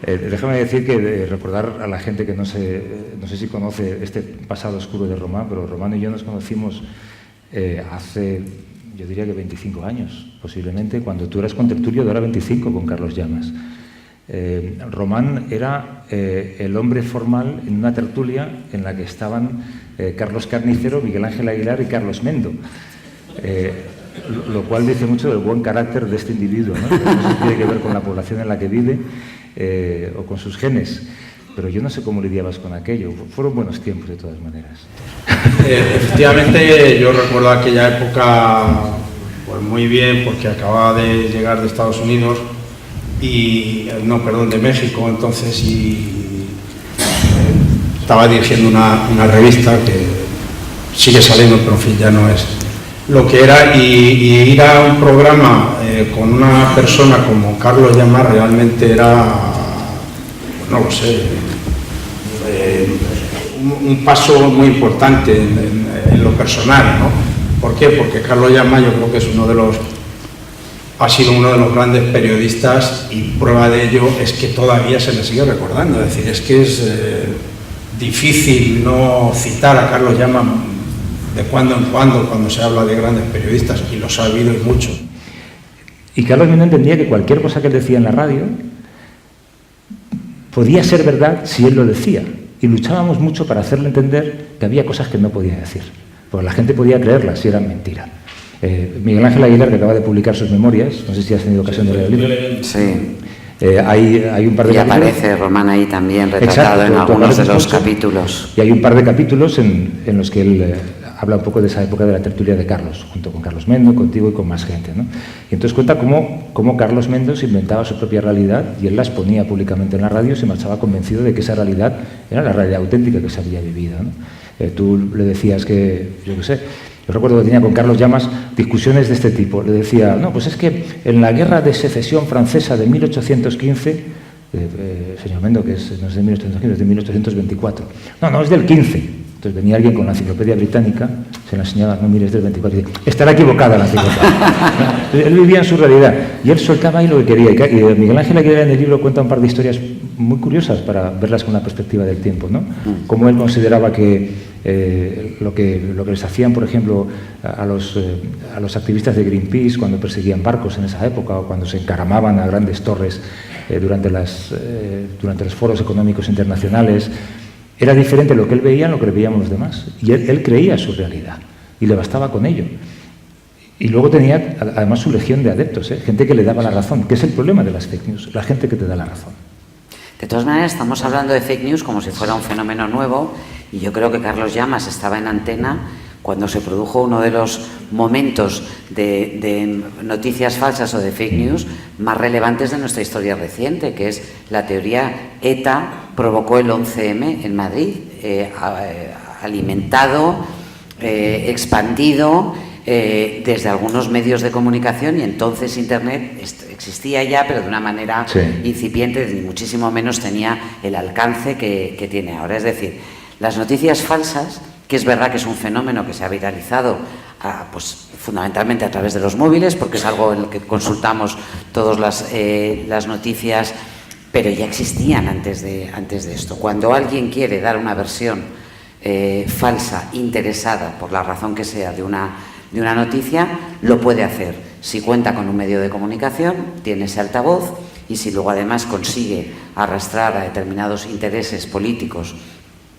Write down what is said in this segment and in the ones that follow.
Déjame decir que recordar a la gente que no sé si conoce este pasado oscuro de Román, pero Román y yo nos conocimos hace, yo diría que 25 años, posiblemente, cuando tú eras contertulio de Hora 25 con Carlos Llamas. Román era el hombre formal en una tertulia en la que estaban Carlos Carnicero, Miguel Ángel Aguilar y Carlos Mendo. Lo cual dice mucho del buen carácter de este individuo, ¿no? No sé si tiene que ver con la población en la que vive o con sus genes, pero yo no sé cómo lidiabas con aquello. Fueron buenos tiempos de todas maneras. Efectivamente, yo recuerdo aquella época pues muy bien, porque acababa de llegar de Estados Unidos de México, entonces, y estaba dirigiendo una revista que sigue saliendo, pero en fin, ya no es lo que era, y ir a un programa con una persona como Carlos Llamas realmente era, pues no lo sé, un paso muy importante en lo personal, ¿no? ¿Por qué? Porque Carlos Llamas yo creo que ha sido uno de los grandes periodistas, y prueba de ello es que todavía se le sigue recordando. Es decir, es que es difícil no citar a Carlos Llamas de cuando en cuando se habla de grandes periodistas, y los ha habido y mucho. Y Carlos Mendo entendía que cualquier cosa que él decía en la radio podía ser verdad si él lo decía, y luchábamos mucho para hacerle entender que había cosas que no podía decir, porque la gente podía creerlas si eran mentira. Miguel Ángel Aguilar, que acaba de publicar sus memorias, no sé si has tenido ocasión de leer el libro. Sí. Hay un par de y capítulos. Aparece Román ahí también retratado. Exacto, en algunos de los capítulos. Y hay un par de capítulos en los que él habla un poco de esa época de la tertulia de Carlos, junto con Carlos Mendo, contigo y con más gente, ¿no? Y entonces cuenta cómo Carlos Mendo se inventaba su propia realidad y él la exponía públicamente en la radio, y se marchaba convencido de que esa realidad era la realidad auténtica que se había vivido, ¿no? Tú le decías que, yo qué sé, yo recuerdo que tenía con Carlos Llamas discusiones de este tipo. Le decía, no, pues es que en la guerra de secesión francesa de 1815, señor Mendo, que no es de 1815, es de 1824. No, es del 15. Entonces venía alguien con la enciclopedia británica, se la enseñaba, no mires del 24, y dice, estará equivocada la enciclopedia. Él vivía en su realidad, y él soltaba ahí lo que quería. Y Miguel Ángel Aguilar en el libro cuenta un par de historias muy curiosas para verlas con la perspectiva del tiempo, ¿no? Cómo él consideraba que lo que les hacían, por ejemplo, a los activistas de Greenpeace cuando perseguían barcos en esa época, o cuando se encaramaban a grandes torres durante los foros económicos internacionales, era diferente lo que él veía a lo que veíamos los demás. Y él creía su realidad, y le bastaba con ello. Y luego tenía además su legión de adeptos, gente que le daba la razón, que es el problema de las fake news, la gente que te da la razón. De todas maneras, estamos hablando de fake news como si fuera un fenómeno nuevo, y yo creo que Carlos Llamas estaba en antena cuando se produjo uno de los momentos de noticias falsas o de fake news más relevantes de nuestra historia reciente, que es la teoría ETA provocó el 11M en Madrid, alimentado, expandido desde algunos medios de comunicación, y entonces Internet existía ya, pero de una manera incipiente, y muchísimo menos tenía el alcance que tiene ahora. Es decir, las noticias falsas, que es verdad que es un fenómeno que se ha viralizado pues fundamentalmente a través de los móviles, porque es algo en lo que consultamos todas las noticias, pero ya existían antes de esto. Cuando alguien quiere dar una versión falsa, interesada, por la razón que sea, de una noticia, lo puede hacer si cuenta con un medio de comunicación, tiene ese altavoz, y si luego además consigue arrastrar a determinados intereses políticos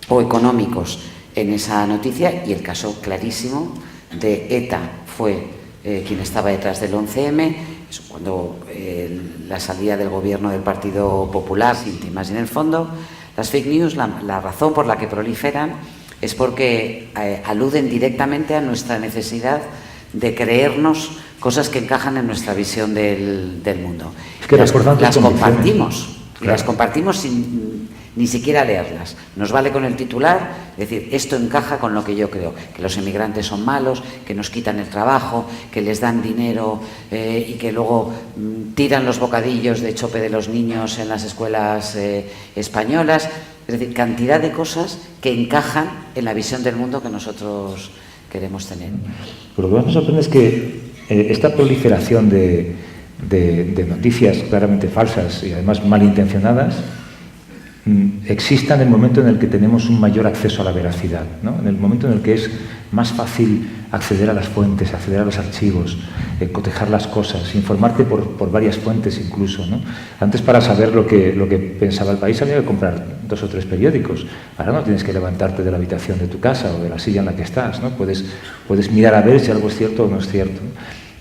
o económicos en esa noticia. Y el caso clarísimo de ETA fue quien estaba detrás del 11M, cuando la salida del gobierno del Partido Popular, sin más en el fondo. Las fake news, la razón por la que proliferan es porque aluden directamente a nuestra necesidad de creernos cosas que encajan en nuestra visión del mundo. Es que las compartimos, claro. Y las compartimos sin ni siquiera leerlas. Nos vale con el titular, es decir, esto encaja con lo que yo creo, que los emigrantes son malos, que nos quitan el trabajo, que les dan dinero y que luego tiran los bocadillos de chope de los niños en las escuelas españolas. Es decir, cantidad de cosas que encajan en la visión del mundo que nosotros queremos tener. Pero lo que más me sorprende es que esta proliferación de de noticias claramente falsas y además malintencionadas existan en el momento en el que tenemos un mayor acceso a la veracidad, ¿no? En el momento en el que es más fácil acceder a las fuentes, acceder a los archivos, cotejar las cosas, informarte por varias fuentes incluso, ¿no? Antes, para saber lo que pensaba el país, había que comprar 2 o 3 periódicos. Ahora no tienes que levantarte de la habitación de tu casa o de la silla en la que estás, ¿no? Puedes mirar a ver si algo es cierto o no es cierto, ¿no?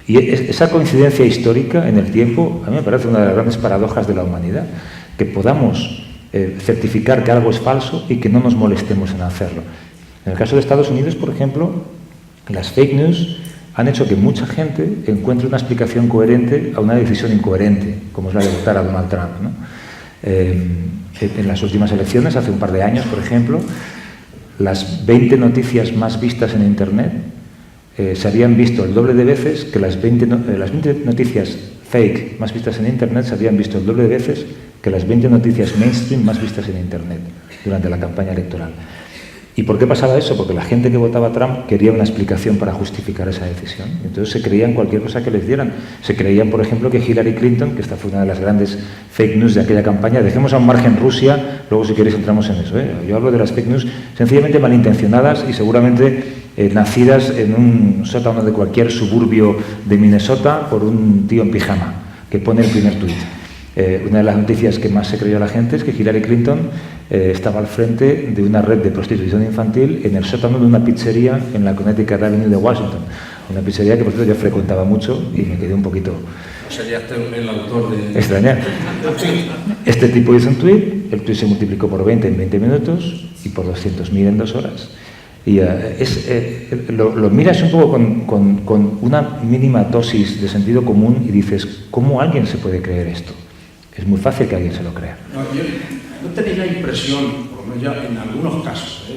Y esa coincidencia histórica en el tiempo a mí me parece una de las grandes paradojas de la humanidad, que podamos certificar que algo es falso y que no nos molestemos en hacerlo. En el caso de Estados Unidos, por ejemplo, las fake news han hecho que mucha gente encuentre una explicación coherente a una decisión incoherente, como es la de votar a Donald Trump, ¿no? En las últimas elecciones, hace un par de años, por ejemplo, las 20 noticias más vistas en Internet se habían visto el doble de veces que las 20 noticias fake más vistas en Internet se habían visto el doble de veces que las 20 noticias mainstream más vistas en Internet durante la campaña electoral. ¿Y por qué pasaba eso? Porque la gente que votaba a Trump quería una explicación para justificar esa decisión. Entonces se creían cualquier cosa que les dieran. Se creían, por ejemplo, que Hillary Clinton, que esta fue una de las grandes fake news de aquella campaña, dejemos a un margen Rusia, luego si queréis entramos en eso. Yo hablo de las fake news sencillamente malintencionadas y seguramente nacidas en un sótano de cualquier suburbio de Minnesota por un tío en pijama que pone el primer tuit. Una de las noticias que más se creyó la gente es que Hillary Clinton estaba al frente de una red de prostitución infantil en el sótano de una pizzería en la Connecticut Avenue de Washington. Una pizzería que, por cierto, yo frecuentaba mucho y me quedé un poquito... Sería el autor de... extrañar. Este tipo hizo un tuit, el tuit se multiplicó por 20 en 20 minutos y por 200.000 en 2 horas. Y lo miras un poco con una mínima dosis de sentido común y dices, ¿cómo alguien se puede creer esto? Es muy fácil que alguien se lo crea. No tenéis la impresión, por lo menos ya en algunos casos,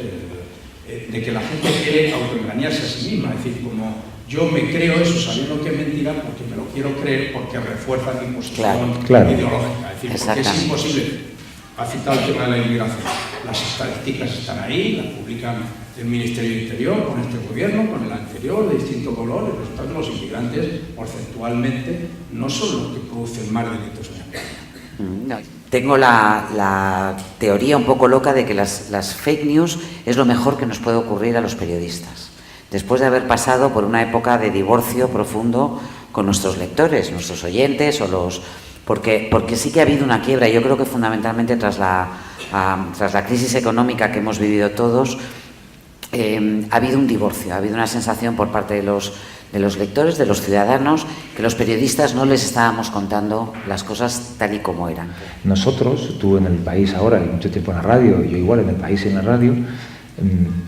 de que la gente quiere autoengañarse a sí misma. Es decir, como yo me creo eso sabiendo que es mentira porque me lo quiero creer porque refuerza mi posición ideológica. Es decir, porque es imposible. Ha citado el tema de la inmigración. Las estadísticas están ahí, las publican el Ministerio del Interior, con este gobierno, con el anterior, de distinto color. Resulta que los inmigrantes, porcentualmente, no son los que producen más delitos en España. No, tengo la teoría un poco loca de que las fake news es lo mejor que nos puede ocurrir a los periodistas, después de haber pasado por una época de divorcio profundo con nuestros lectores, nuestros oyentes porque sí que ha habido una quiebra. Yo creo que fundamentalmente tras la crisis económica que hemos vivido todos, ha habido un divorcio, ha habido una sensación por parte de los lectores, de los ciudadanos, que los periodistas no les estábamos contando las cosas tal y como eran. Nosotros, tú en El País ahora y mucho tiempo en la radio, yo igual en El País y en la radio,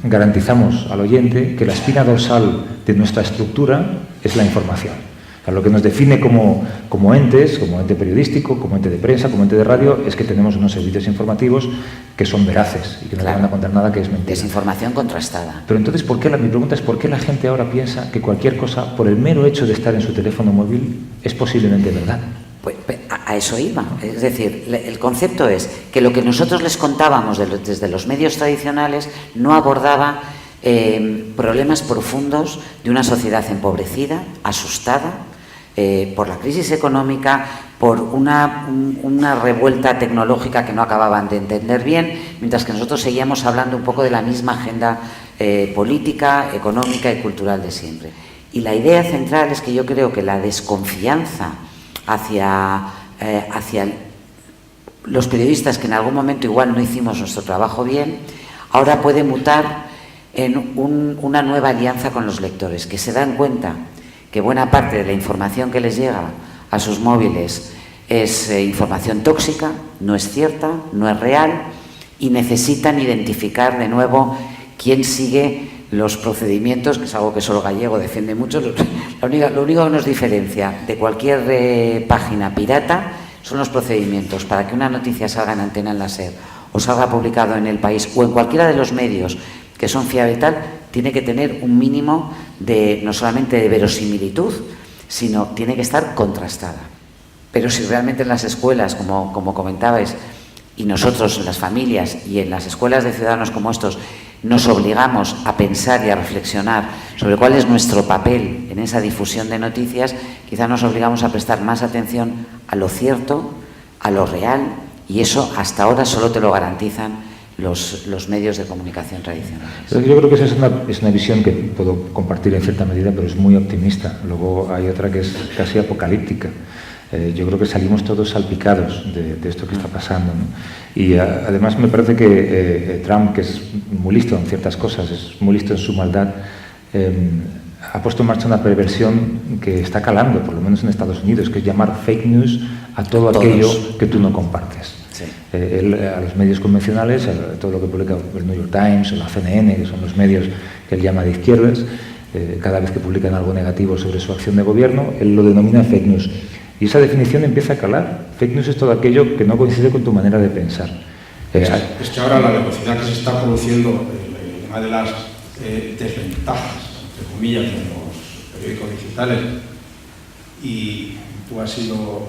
garantizamos al oyente que la espina dorsal de nuestra estructura es la información. O sea, lo que nos define como entes, como ente periodístico, como ente de prensa, como ente de radio, es que tenemos unos servicios informativos que son veraces y que no van a contar nada que es mentira. Desinformación contrastada. Pero entonces, mi pregunta es, ¿por qué la gente ahora piensa que cualquier cosa, por el mero hecho de estar en su teléfono móvil, es posiblemente verdad? Pues a eso iba. Es decir, el concepto es que lo que nosotros les contábamos desde los medios tradicionales no abordaba problemas profundos de una sociedad empobrecida, asustada, por la crisis económica, por una revuelta tecnológica que no acababan de entender bien, mientras que nosotros seguíamos hablando un poco de la misma agenda política, económica y cultural de siempre. Y la idea central es que yo creo que la desconfianza hacia los periodistas, que en algún momento igual no hicimos nuestro trabajo bien, ahora puede mutar en una nueva alianza con los lectores, que se dan cuenta que buena parte de la información que les llega a sus móviles es información tóxica, no es cierta, no es real, y necesitan identificar de nuevo quién sigue los procedimientos, que es algo que solo Gallego defiende mucho. Lo único que nos diferencia de cualquier página pirata son los procedimientos. Para que una noticia salga en Antena en la SER o salga publicado en El País o en cualquiera de los medios que son fiables y tal, tiene que tener un mínimo no solamente de verosimilitud, sino tiene que estar contrastada. Pero si realmente en las escuelas, como comentabais, y nosotros en las familias y en las escuelas de ciudadanos como estos, nos obligamos a pensar y a reflexionar sobre cuál es nuestro papel en esa difusión de noticias, quizá nos obligamos a prestar más atención a lo cierto, a lo real, y eso hasta ahora solo te lo garantizan los medios de comunicación tradicionales. Yo creo que esa es una visión que puedo compartir en cierta medida, pero es muy optimista. Luego hay otra que es casi apocalíptica. Yo creo que salimos todos salpicados de esto que está pasando, ¿no? Y además me parece que Trump, que es muy listo en ciertas cosas, es muy listo en su maldad, ha puesto en marcha una perversión que está calando, por lo menos en Estados Unidos, que es llamar fake news a todo aquello que tú no compartes. Sí. Él, a los medios convencionales, a todo lo que publica el New York Times o la CNN, que son los medios que él llama de izquierdas, cada vez que publican algo negativo sobre su acción de gobierno, él lo denomina fake news. Y esa definición empieza a calar. Fake news es todo aquello que no coincide con tu manera de pensar. Es que ahora la velocidad que se está produciendo, una de las desventajas, entre comillas, de los periódicos digitales, y tú has sido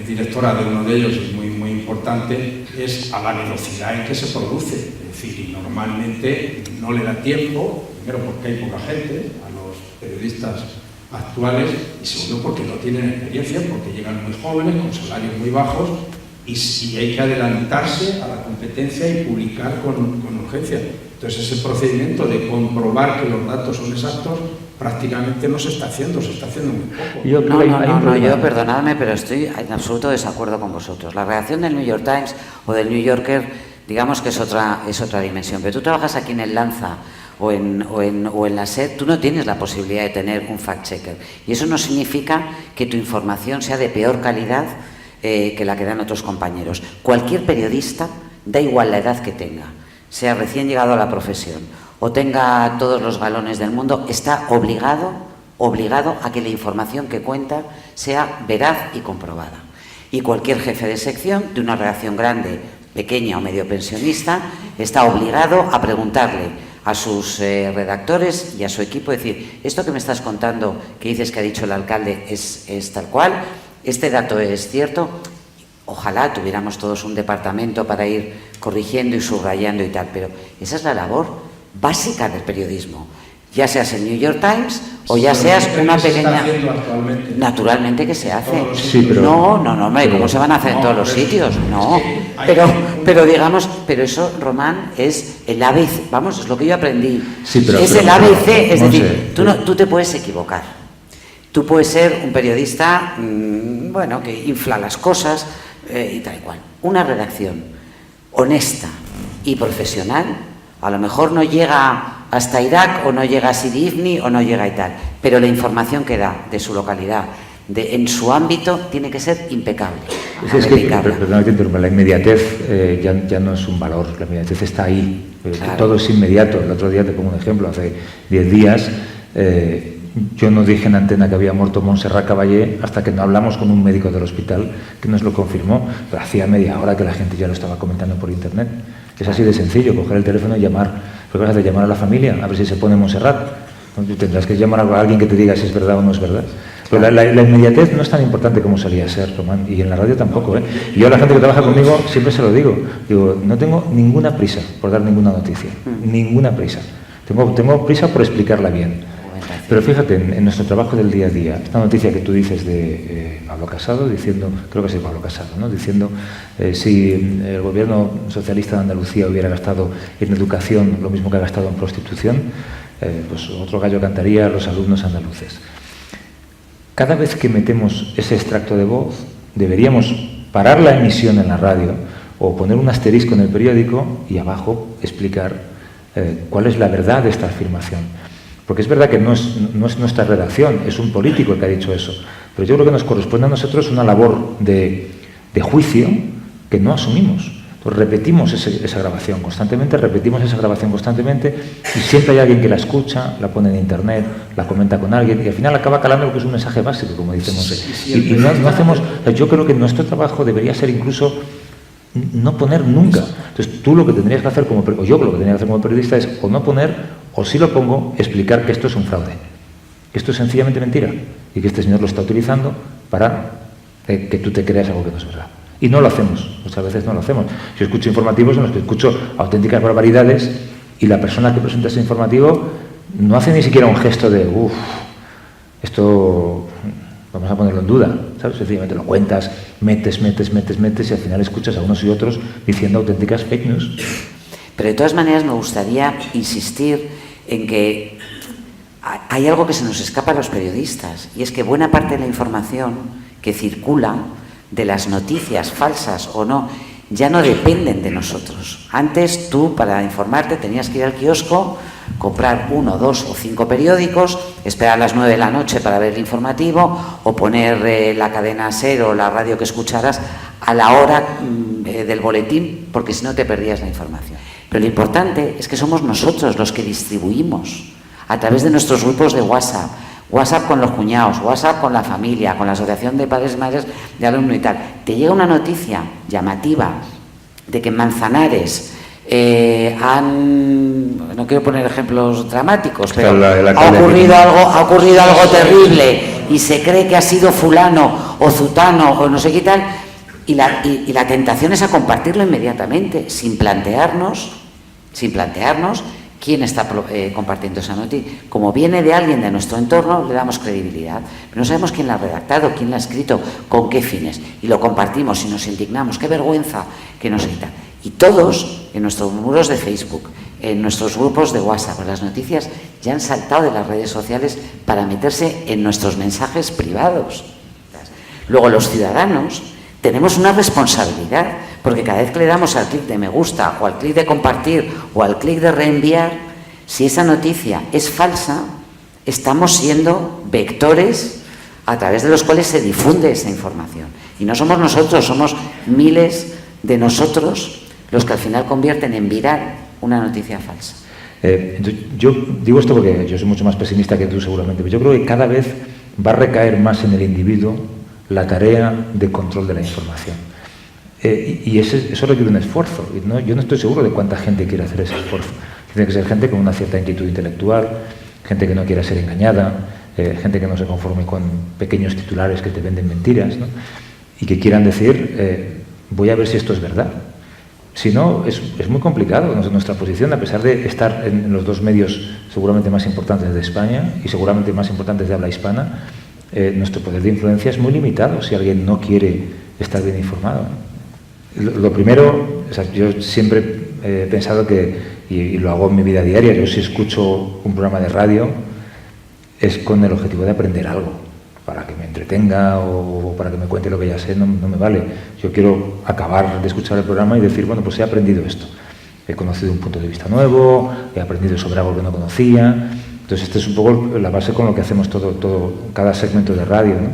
directora de uno de ellos, es muy importante, es a la velocidad en que se produce. Es decir, y normalmente no le da tiempo, primero porque hay poca gente, a los periodistas actuales, y segundo porque no tienen experiencia, porque llegan muy jóvenes, con salarios muy bajos, y hay que adelantarse a la competencia y publicar con urgencia. Entonces ese procedimiento de comprobar que los datos son exactos prácticamente no se está haciendo, se está haciendo muy poco. Yo perdonadme, pero estoy en absoluto desacuerdo con vosotros. La redacción del New York Times o del New Yorker, digamos que es otra dimensión, pero tú trabajas aquí en el Lanza o en la SER, tú no tienes la posibilidad de tener un fact-checker. Y eso no significa que tu información sea de peor calidad que la que dan otros compañeros. Cualquier periodista, da igual la edad que tenga, sea recién llegado a la profesión o tenga todos los galones del mundo, está obligado a que la información que cuenta sea veraz y comprobada. Y cualquier jefe de sección de una redacción grande, pequeña o medio pensionista, está obligado a preguntarle a sus redactores y a su equipo, decir, esto que me estás contando, que dices que ha dicho el alcalde, es tal cual, este dato es cierto. Ojalá tuviéramos todos un departamento para ir corrigiendo y subrayando y tal, pero esa es la labor básica del periodismo, ya seas el New York Times o ya seas una pequeña... Naturalmente que se hace. Sí, pero... No, hombre, ¿cómo se van a hacer en todos los sitios? No, pero digamos, pero eso, Román, es el ABC, vamos, es lo que yo aprendí. Sí, es el ABC, es decir, tú te puedes equivocar. Tú puedes ser un periodista, bueno, que infla las cosas y tal y cual. Una redacción honesta y profesional, a lo mejor no llega hasta Irak o no llega a Sidi Ifni o no llega y tal, pero la información que da de su localidad, en su ámbito, tiene que ser impecable. Es que, perdón, la inmediatez ya no es un valor, la inmediatez está ahí, claro. Todo es inmediato. El otro día, te pongo un ejemplo, hace 10 días... yo no dije en antena que había muerto Montserrat Caballé hasta que no hablamos con un médico del hospital que nos lo confirmó, pero hacía media hora que la gente ya lo estaba comentando por internet. Es así de sencillo, coger el teléfono y llamar. ¿Qué vas a hacer? Llamar a la familia, a ver si se pone Montserrat. Tendrás que llamar a alguien que te diga si es verdad o no es verdad. Pero la inmediatez no es tan importante como solía ser, Román, y en la radio tampoco, ¿eh? Y yo a la gente que trabaja conmigo siempre se lo digo, no tengo ninguna prisa por dar ninguna noticia, ninguna prisa. Tengo prisa por explicarla bien. Pero fíjate, en nuestro trabajo del día a día, esta noticia que tú dices de Pablo Casado, diciendo, creo que es de Pablo Casado, ¿no? Diciendo si el gobierno socialista de Andalucía hubiera gastado en educación lo mismo que ha gastado en prostitución, pues otro gallo cantaría a los alumnos andaluces. Cada vez que metemos ese extracto de voz, deberíamos parar la emisión en la radio o poner un asterisco en el periódico y abajo explicar cuál es la verdad de esta afirmación. Porque es verdad que no es nuestra redacción, es un político el que ha dicho eso. Pero yo creo que nos corresponde a nosotros una labor de juicio que no asumimos. Entonces repetimos esa grabación constantemente, y siempre hay alguien que la escucha, la pone en internet, la comenta con alguien y al final acaba calando lo que es un mensaje básico, como dice Monse. Y no hacemos... Yo creo que nuestro trabajo debería ser incluso no poner nunca. Entonces tú lo que tendrías que hacer o yo lo que tendría que hacer como periodista es o no poner, o si lo pongo, explicar que esto es un fraude, que esto es sencillamente mentira y que este señor lo está utilizando para que tú te creas algo que no es verdad. Y no lo hacemos, muchas veces no lo hacemos. Yo escucho informativos en los que escucho auténticas barbaridades y la persona que presenta ese informativo no hace ni siquiera un gesto de esto vamos a ponerlo en duda, ¿sabes? Sencillamente lo cuentas, metes y al final escuchas a unos y otros diciendo auténticas fake news. Pero de todas maneras me gustaría insistir en que hay algo que se nos escapa a los periodistas, y es que buena parte de la información que circula, de las noticias falsas o no, ya no dependen de nosotros. Antes tú, para informarte, tenías que ir al kiosco, comprar 1, 2 o 5 periódicos, esperar a las 9 de la noche para ver el informativo, o poner la cadena SER o la radio que escucharas a la hora del boletín, porque si no te perdías la información. Pero lo importante es que somos nosotros los que distribuimos a través de nuestros grupos de WhatsApp, WhatsApp con los cuñados, WhatsApp con la familia, con la asociación de padres y madres de alumno y tal. Te llega una noticia llamativa de que en Manzanares no quiero poner ejemplos dramáticos, pero ha ocurrido algo terrible y se cree que ha sido fulano o zutano o no sé qué tal, y la tentación es a compartirlo inmediatamente, sin plantearnos quién está compartiendo esa noticia. Como viene de alguien de nuestro entorno, le damos credibilidad, pero no sabemos quién la ha redactado, quién la ha escrito, con qué fines, y lo compartimos y nos indignamos, qué vergüenza, que no sé qué tal. Y todos, en nuestros muros de Facebook, en nuestros grupos de WhatsApp, las noticias ya han saltado de las redes sociales para meterse en nuestros mensajes privados. Luego los ciudadanos tenemos una responsabilidad, porque cada vez que le damos al clic de me gusta, o al clic de compartir, o al clic de reenviar, si esa noticia es falsa, estamos siendo vectores a través de los cuales se difunde esa información. Y no somos nosotros, somos miles de nosotros los que al final convierten en viral una noticia falsa. Yo digo esto porque yo soy mucho más pesimista que tú seguramente, pero yo creo que cada vez va a recaer más en el individuo la tarea de control de la información. Y eso requiere un esfuerzo. Yo no estoy seguro de cuánta gente quiere hacer ese esfuerzo. Tiene que ser gente con una cierta inquietud intelectual, gente que no quiera ser engañada, gente que no se conforme con pequeños titulares que te venden mentiras, ¿no? Y que quieran decir, voy a ver si esto es verdad. Si no, es muy complicado. Nuestra posición, a pesar de estar en los dos medios seguramente más importantes de España y seguramente más importantes de habla hispana, nuestro poder de influencia es muy limitado si alguien no quiere estar bien informado, ¿no? Lo primero, o sea, yo siempre he pensado que, y lo hago en mi vida diaria, yo si escucho un programa de radio es con el objetivo de aprender algo, para que me entretenga o para que me cuente lo que ya sé, no me vale. Yo quiero acabar de escuchar el programa y decir, bueno, pues he aprendido esto, he conocido un punto de vista nuevo, he aprendido sobre algo que no conocía. Entonces, esta es un poco la base con lo que hacemos cada segmento de radio, ¿no?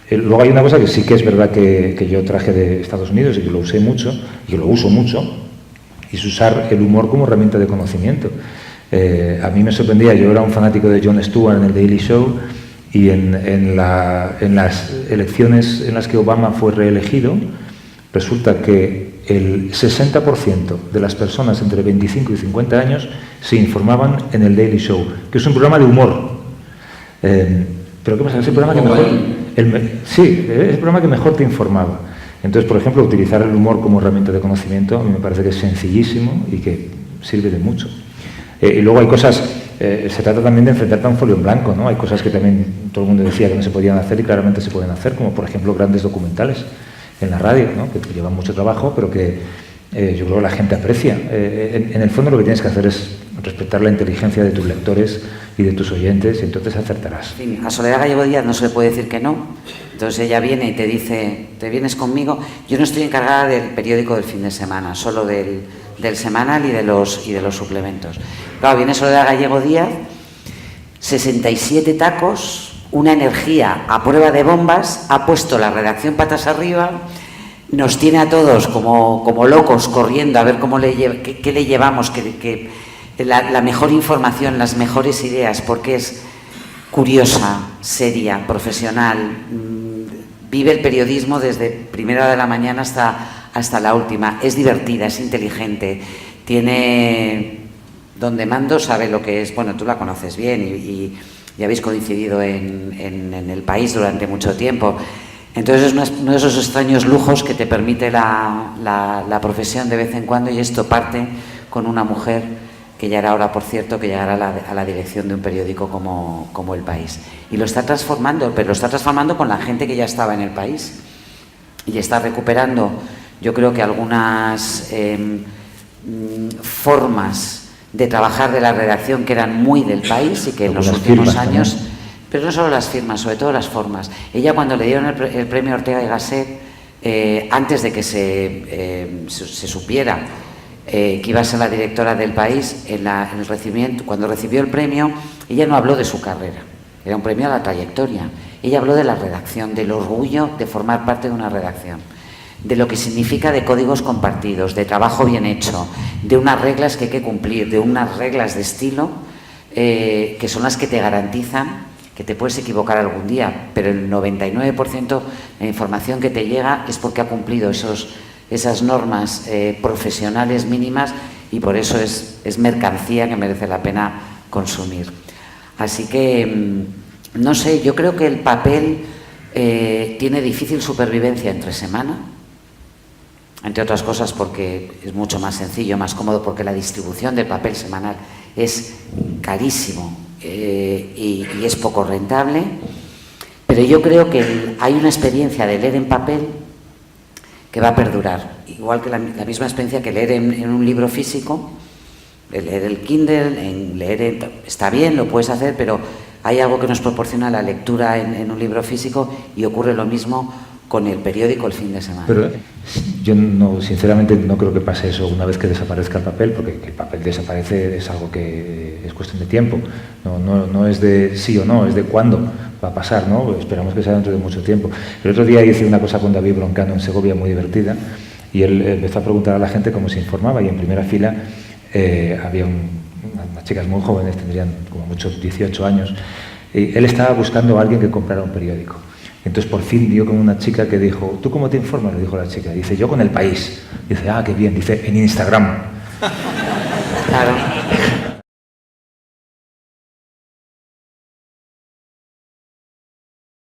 Luego hay una cosa que sí que es verdad que yo traje de Estados Unidos y que lo usé mucho, y que lo uso mucho, y es usar el humor como herramienta de conocimiento. A mí me sorprendía, yo era un fanático de Jon Stewart en el Daily Show, y en las elecciones en las que Obama fue reelegido, resulta que el 60% de las personas entre 25 y 50 años se informaban en el Daily Show, que es un programa de humor. Pero ¿qué pasa? Es el programa que mejor... sí, es el programa que mejor te informaba. Entonces, por ejemplo, utilizar el humor como herramienta de conocimiento a mí me parece que es sencillísimo y que sirve de mucho. Y luego hay cosas... se trata también de enfrentarte a un folio en blanco, ¿no? Hay cosas que también todo el mundo decía que no se podían hacer y claramente se pueden hacer, como por ejemplo grandes documentales en la radio, ¿no? Que llevan mucho trabajo, pero que yo creo que la gente aprecia. En el fondo lo que tienes que hacer es respetar la inteligencia de tus lectores y de tus oyentes, y entonces acertarás. En fin, a Soledad Gallego Díaz no se le puede decir que no. Entonces ella viene y te dice, ¿te vienes conmigo? Yo no estoy encargada del periódico del fin de semana, solo del semanal y de los suplementos. Claro, viene Soledad Gallego Díaz, 67 tacos, una energía a prueba de bombas, ha puesto la redacción patas arriba, nos tiene a todos como locos corriendo a ver qué le llevamos, la mejor información, las mejores ideas, porque es curiosa, seria, profesional, vive el periodismo desde primera hora de la mañana hasta la última, es divertida, es inteligente, tiene donde mando, sabe lo que es, bueno, tú la conoces bien y habéis coincidido en el país durante mucho tiempo. Entonces es uno de esos extraños lujos que te permite la profesión de vez en cuando, y esto parte con una mujer que ya era hora, por cierto, que llegara a la dirección de un periódico como El País. Y lo está transformando, pero lo está transformando con la gente que ya estaba en El País. Y está recuperando, yo creo que algunas formas de trabajar de la redacción que eran muy del País y que en los últimos años... Pero no solo las firmas, sobre todo las formas. Ella, cuando le dieron el premio Ortega y Gasset, antes de que se supiera que iba a ser la directora del País, en el recibimiento, cuando recibió el premio, ella no habló de su carrera, era un premio a la trayectoria. Ella habló de la redacción, del orgullo de formar parte de una redacción, de lo que significa de códigos compartidos, de trabajo bien hecho, de unas reglas que hay que cumplir, de unas reglas de estilo que son las que te garantizan que te puedes equivocar algún día, pero el 99% de la información que te llega es porque ha cumplido esas normas profesionales mínimas, y por eso es mercancía que merece la pena consumir. Así que, no sé, yo creo que el papel tiene difícil supervivencia entre semana, entre otras cosas porque es mucho más sencillo, más cómodo, porque la distribución del papel semanal es carísimo. Y es poco rentable, pero yo creo que hay una experiencia de leer en papel que va a perdurar, igual que la misma experiencia que leer en un libro físico, leer el Kindle, está bien, lo puedes hacer, pero hay algo que nos proporciona la lectura en un libro físico, y ocurre lo mismo con el periódico el fin de semana. Pero yo sinceramente no creo que pase eso una vez que desaparezca el papel, porque que el papel desaparece es algo que es cuestión de tiempo, no es de sí o no, es de cuándo va a pasar, ¿no? Esperamos que sea dentro de mucho tiempo. El otro día hice una cosa con David Broncano en Segovia muy divertida, y él empezó a preguntar a la gente cómo se informaba, y en primera fila había unas chicas muy jóvenes, tendrían como muchos 18 años, y él estaba buscando a alguien que comprara un periódico. Entonces por fin dio con una chica que dijo: ¿tú cómo te informas? Le dijo la chica. Dice: yo con El País. Dice: ah, qué bien. Dice: en Instagram. Claro.